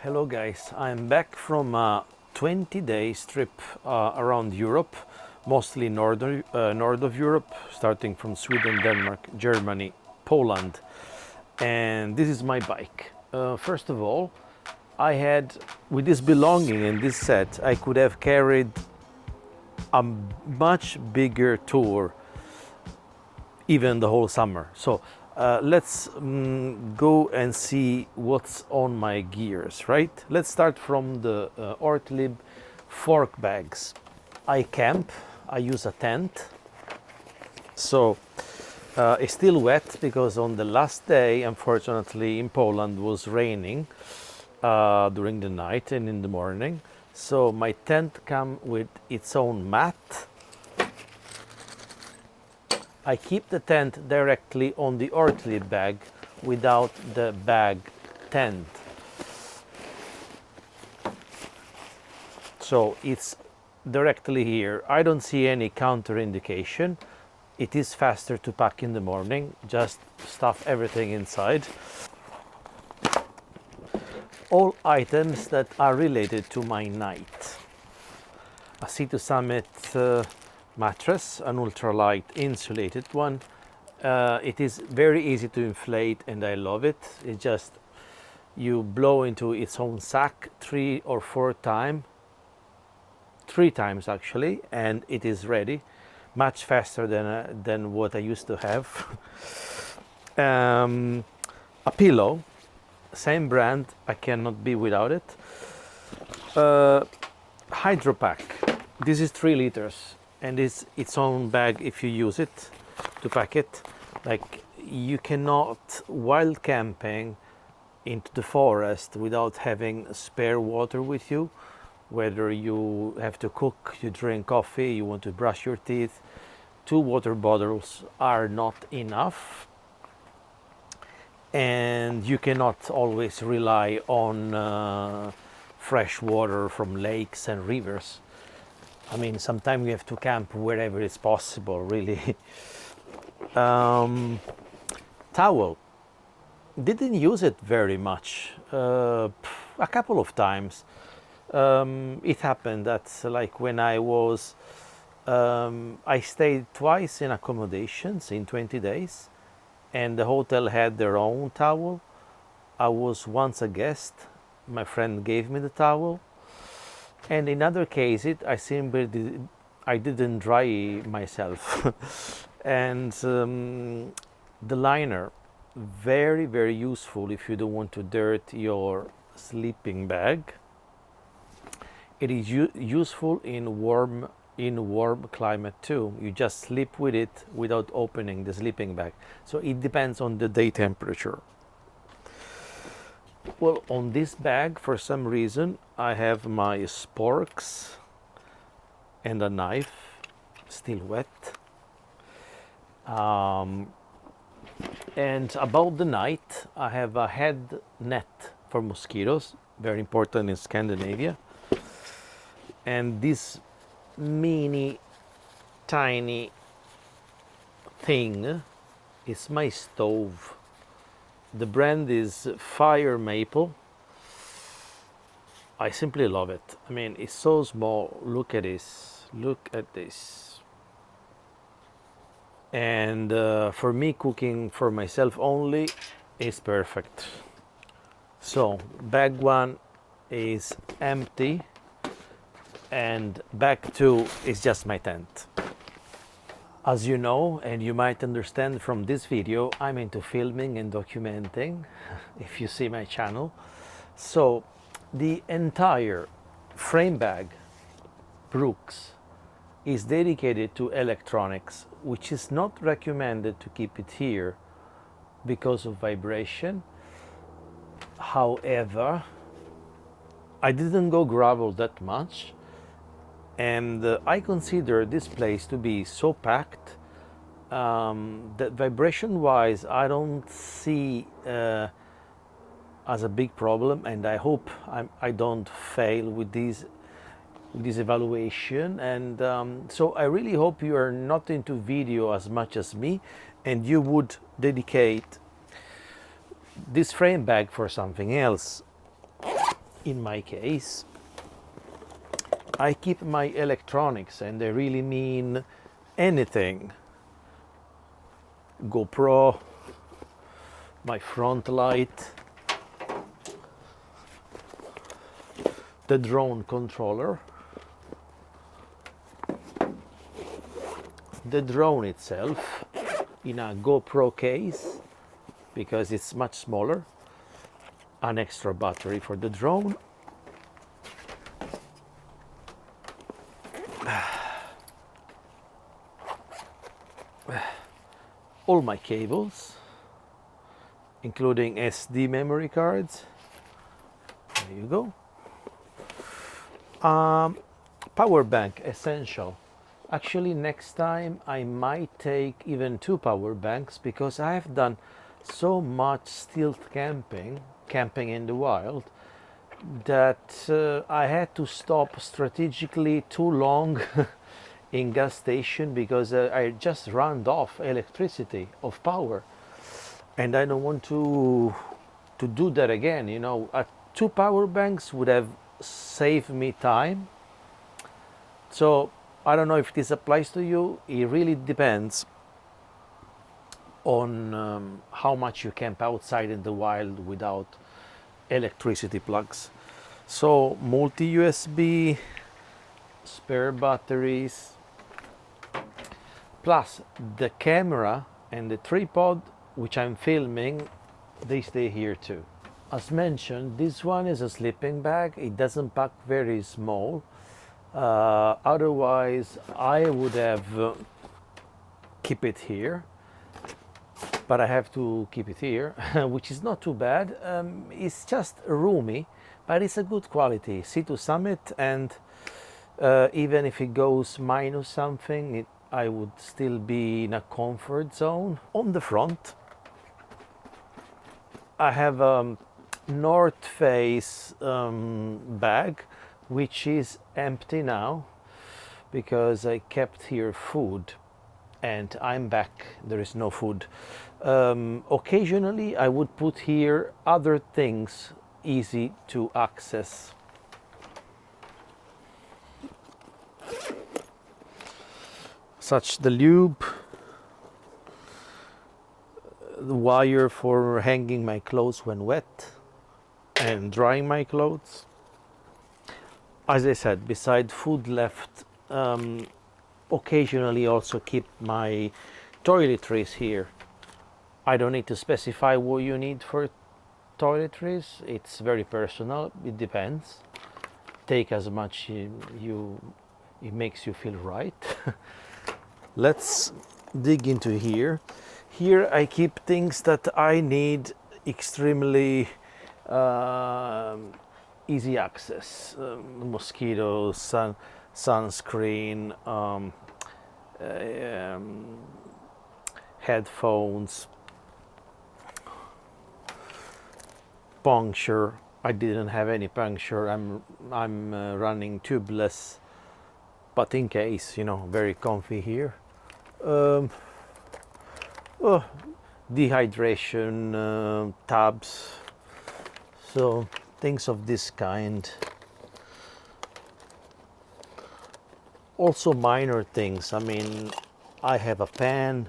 Hello guys, I'm back from a 20 days trip around Europe, mostly north of Europe, starting from Sweden, Denmark, Germany, Poland, and this is my bike. First of all, I had, with this belonging in this set, I could have carried a much bigger tour even the whole summer. So let's go and see what's on my gears, right? Let's start from the Ortlieb fork bags. I camp, I use a tent. So it's still wet because on the last day, unfortunately, in Poland was raining during the night and in the morning. So my tent comes with its own mat. I keep the tent directly on the Ortlieb bag without the bag tent. So it's directly here. I don't see any counter indication. It is faster to pack in the morning. Just stuff everything inside. All items that are related to my night. A C2 Summit mattress, an ultralight insulated one. It is very easy to inflate and I love it. It just, you blow into its own sack 3 or 4 times, 3 times actually, and it is ready, much faster than what I used to have. A pillow, same brand, I cannot be without it. Hydro pack, this is 3 liters. And it's its own bag if you use it to pack it. Like, you cannot wild camping into the forest without having spare water with you. Whether you have to cook, you drink coffee, you want to brush your teeth, 2 water bottles are not enough. And you cannot always rely on fresh water from lakes and rivers. I mean, sometimes we have to camp wherever it's possible, really. Towel. Didn't use it very much. A couple of times. It happened that, like, when I was... I stayed twice in accommodations in 20 days. And the hotel had their own towel. I was once a guest. My friend gave me the towel. And in other cases, I didn't dry myself. And the liner, very, very useful if you don't want to dirt your sleeping bag. It is useful in warm climate too. You just sleep with it without opening the sleeping bag. So it depends on the day temperature. Well, on this bag, for some reason, I have my sporks and a knife, still wet. And about the night, I have a head net for mosquitoes, very important in Scandinavia. And this mini, tiny thing is my stove. The brand is Fire Maple. I simply love it. I mean, it's so small. Look at this. Look at this. And for me, cooking for myself only is perfect. So, bag 1 is empty. And bag 2 is just my tent. As you know, and you might understand from this video, I'm into filming and documenting, if you see my channel. So the entire frame bag, Brooks, is dedicated to electronics, which is not recommended to keep it here because of vibration. However, I didn't go gravel that much. And I consider this place to be so packed that vibration-wise, I don't see as a big problem, and I hope I don't fail with this evaluation. And so I really hope you are not into video as much as me, and you would dedicate this frame bag for something else. In my case, I keep my electronics, and I really mean anything. GoPro, my front light, the drone controller, the drone itself in a GoPro case because it's much smaller, an extra battery for the drone, all my cables, including SD memory cards. There you go. Power bank, essential. Actually, next time I might take even 2 power banks because I have done so much stealth camping in the wild, that I had to stop strategically too long in gas station because I just ran off electricity of power, and I don't want to do that again. You know, 2 power banks would have saved me time. So I don't know if this applies to you. It really depends on how much you camp outside in the wild without electricity plugs. So multi USB, spare batteries, plus the camera and the tripod which I'm filming, they stay here too. As mentioned, this one is a sleeping bag. It doesn't pack very small. Otherwise I would have keep it here, but I have to keep it here, which is not too bad. It's just roomy, but it's a good quality. C2 Summit, and even if it goes minus something, I would still be in a comfort zone. On the front, I have a North Face bag, which is empty now because I kept here food, and I'm back. There is no food. Occasionally I would put here other things easy to access. Such the lube, the wire for hanging my clothes when wet and drying my clothes. As I said, beside food left, occasionally also keep my toiletries here. I don't need to specify what you need for toiletries. It's very personal. It depends. Take as much it makes you feel right. Let's dig into here. Here I keep things that I need extremely easy access. Mosquitoes, sunscreen, headphones, puncture. I didn't have any puncture. I'm running tubeless, but in case, you know, very comfy here. Dehydration tabs, so things of this kind. Also minor things. I mean, I have a pan,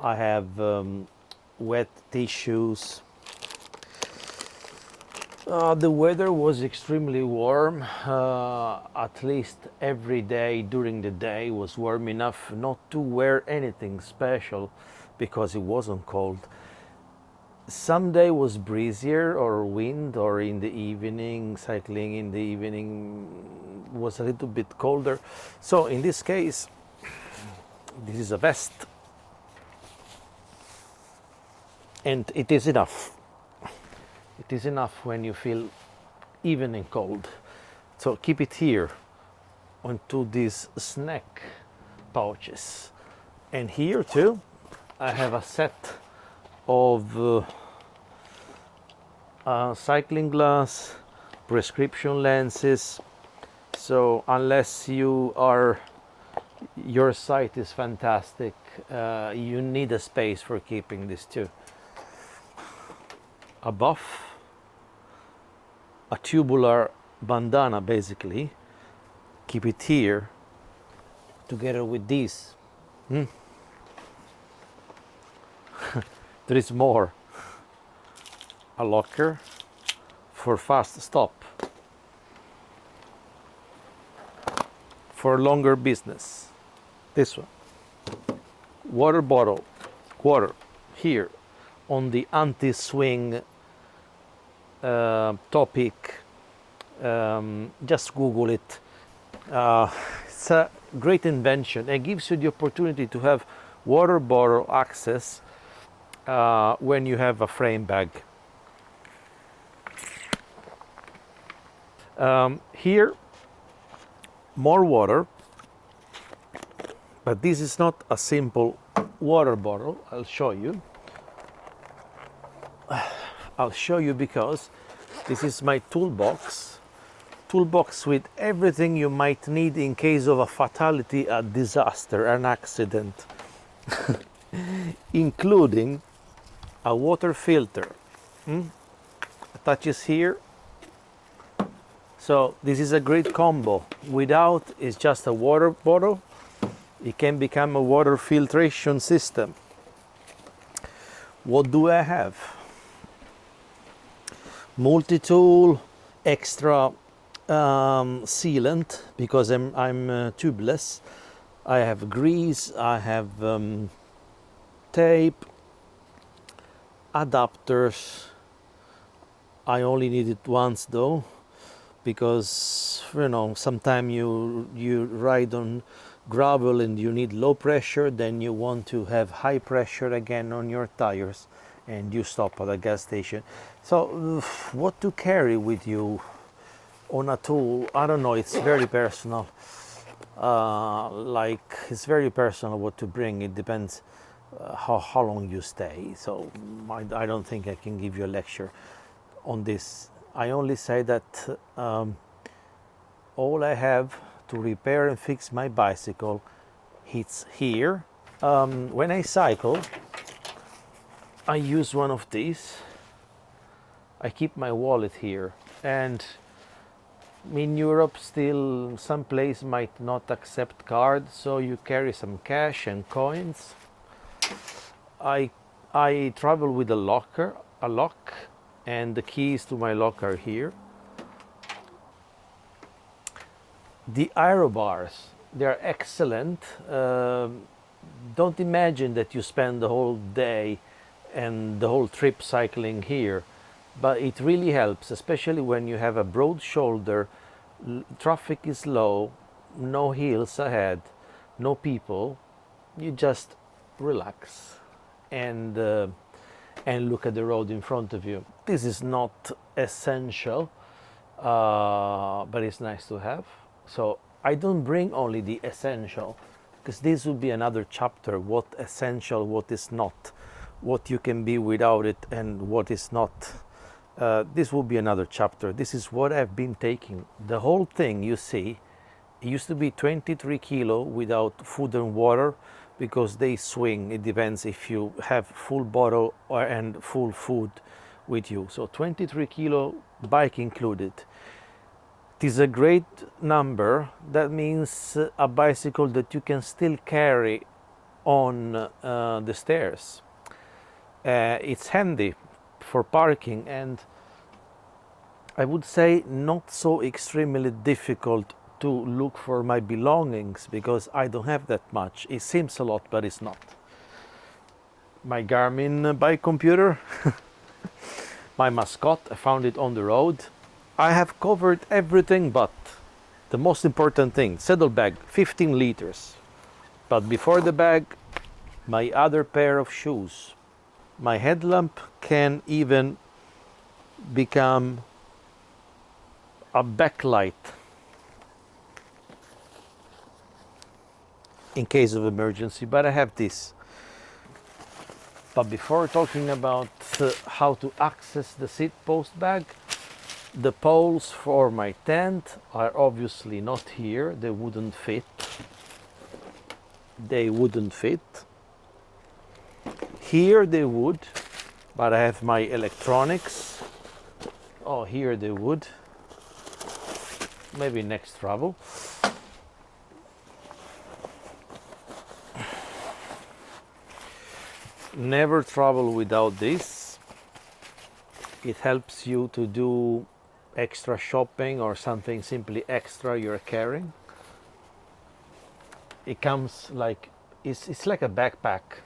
I have wet tissues. The weather was extremely warm. At least every day during the day was warm enough not to wear anything special because it wasn't cold. Some day was breezier or wind, or in the evening, cycling in the evening was a little bit colder. So in this case, this is a vest, and it is enough. It is enough when you feel even in cold. So keep it here onto these snack pouches. And here too, I have a set of cycling glass, prescription lenses. So unless your sight is fantastic, you need a space for keeping this too. A buff, a tubular bandana basically. Keep it here together with this. There is more. A locker for fast stop, for longer business. This one. Water bottle, water here on the anti-swing topic. Just Google it. It's a great invention. It gives you the opportunity to have water bottle access when you have a frame bag. Here, more water, but this is not a simple water bottle. I'll show you. I'll show you because this is my toolbox with everything you might need in case of a fatality, a disaster, an accident, including a water filter. Attaches here. So this is a great combo. Without, it's just a water bottle. It can become a water filtration system. What do I have? Multi-tool, extra sealant because I'm tubeless. I have grease, I have tape, adapters. I only need it once though, because sometimes you ride on gravel and you need low pressure, then you want to have high pressure again on your tires, and you stop at a gas station. So what to carry with you on a tool, I don't know, it's very personal. It's very personal what to bring. It depends how long you stay. So I don't think I can give you a lecture on this. I only say that all I have to repair and fix my bicycle hits here. When I cycle, I use one of these. I keep my wallet here, and in Europe still some place might not accept cards, so you carry some cash and coins. I travel with a lock, and the keys to my locker are here. The aero bars, they are excellent. Don't imagine that you spend the whole day and the whole trip cycling here, but it really helps, especially when you have a broad shoulder, traffic is low, no hills ahead, no people. You just relax and look at the road in front of you. This is not essential, but it's nice to have. So I don't bring only the essential, because this would be another chapter: what essential, what is not, what you can be without it, and what is not. This will be another chapter. This is what I've been taking. The whole thing, you see, it used to be 23 kilo without food and water, because they swing. It depends if you have full bottle and full food with you. So 23 kilo, bike included. It is a great number. That means a bicycle that you can still carry on the stairs. It's handy for parking, and I would say not so extremely difficult to look for my belongings, because I don't have that much. It seems a lot, but it's not. My Garmin bike computer, my mascot, I found it on the road. I have covered everything but the most important thing: saddle bag, 15 liters. But before the bag, my other pair of shoes. My headlamp can even become a backlight in case of emergency, but I have this. But before talking about how to access the seat post bag, the poles for my tent are obviously not here. They wouldn't fit. They wouldn't fit. Here they would, but I have my electronics Oh, here they would. Maybe next travel. Never travel without this. It helps you to do extra shopping or something simply extra you're carrying. It comes like, it's like a backpack,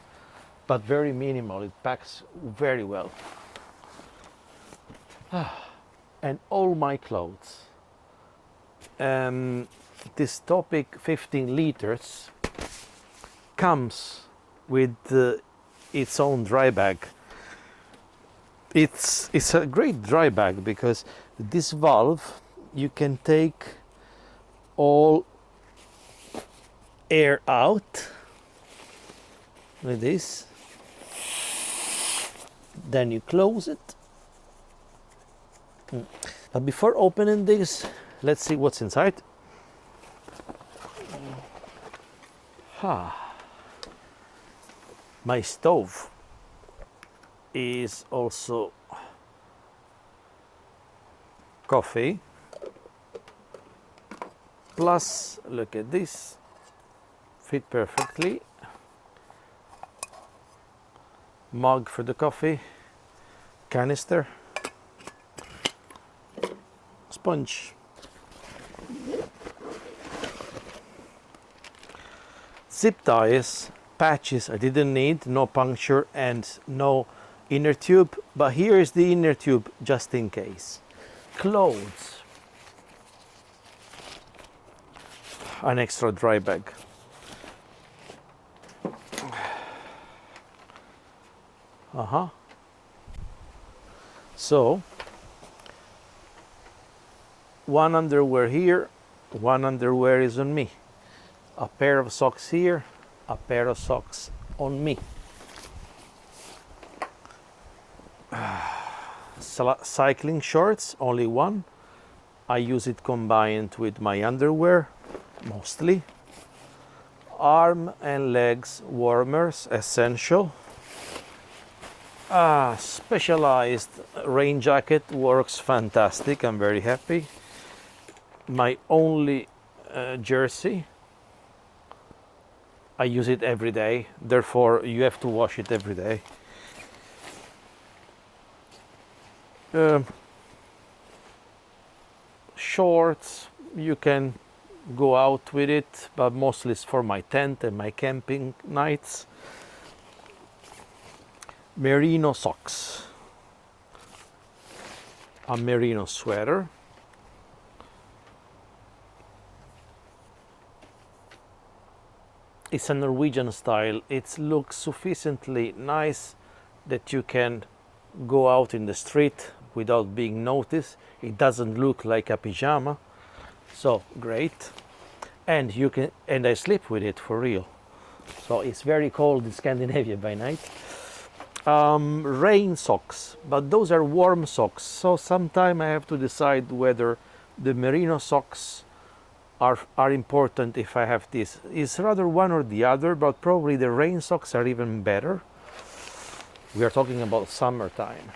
but very minimal. It packs very well. And all my clothes. This Topic 15 liters comes with its own dry bag. It's a great dry bag because this valve, you can take all air out with this, then you close it. But before opening this, let's see what's inside. My stove is also coffee, plus look at this, fit perfectly, mug for the coffee, canister, sponge, zip ties, patches I didn't need, no puncture and no inner tube, but here is the inner tube just in case. Clothes, an extra dry bag. So one underwear here, one underwear is on me, a pair of socks here, a pair of socks on me. Cycling shorts, only one. I use it combined with my underwear mostly. Arm and legs warmers, essential. Specialized rain jacket, works fantastic, I'm very happy. My only jersey, I use it every day, therefore you have to wash it every day. Shorts, you can go out with it, but mostly it's for my tent and my camping nights. Merino socks, a merino sweater, it's a Norwegian style. It looks sufficiently nice that you can go out in the street without being noticed. It doesn't look like a pajama, so great. And you can, and I sleep with it for real. So it's very cold in Scandinavia by night. Rain socks, but those are warm socks, so sometime I have to decide whether the merino socks are important if I have this. It's rather one or the other, but probably the rain socks are even better. We are talking about summertime.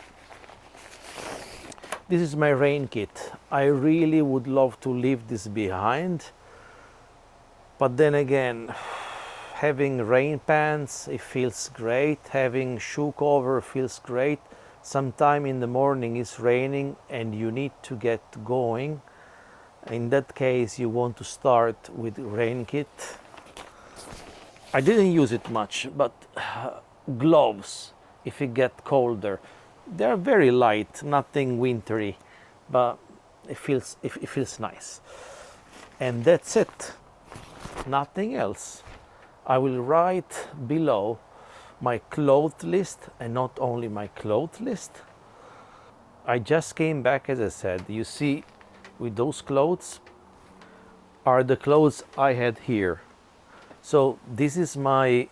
This is my rain kit. I really would love to leave this behind, but then again, having rain pants, it feels great. Having shoe cover feels great. Sometime in the morning it's raining and you need to get going. In that case, you want to start with rain kit. I didn't use it much, but gloves, if it gets colder, they're very light, nothing wintry, but it feels nice. And that's it, nothing else. I will write below my clothes list, and not only my clothes list. I just came back, as I said. You see, with those clothes are the clothes I had here. So this is my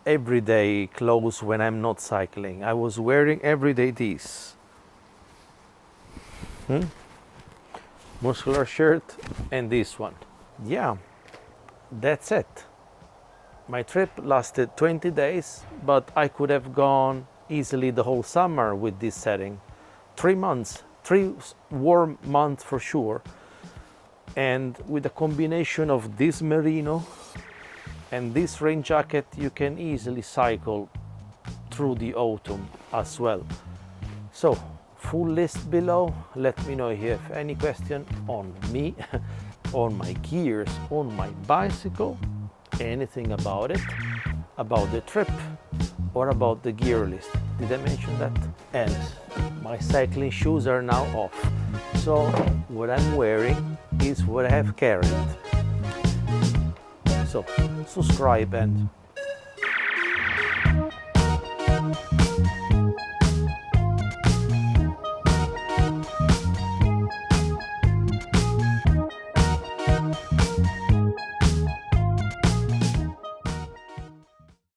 everyday clothes when I'm not cycling. I was wearing everyday these. Muscular shirt and this one. Yeah, that's it. My trip lasted 20 days, but I could have gone easily the whole summer with this setting. 3 months, 3 warm months for sure. And with a combination of this merino and this rain jacket, you can easily cycle through the autumn as well. So, full list below. Let me know if you have any question on me, on my gears, on my bicycle, anything about it, about the trip, or about the gear list. Did I mention that? And my cycling shoes are now off. So what I'm wearing is what I have carried. So subscribe and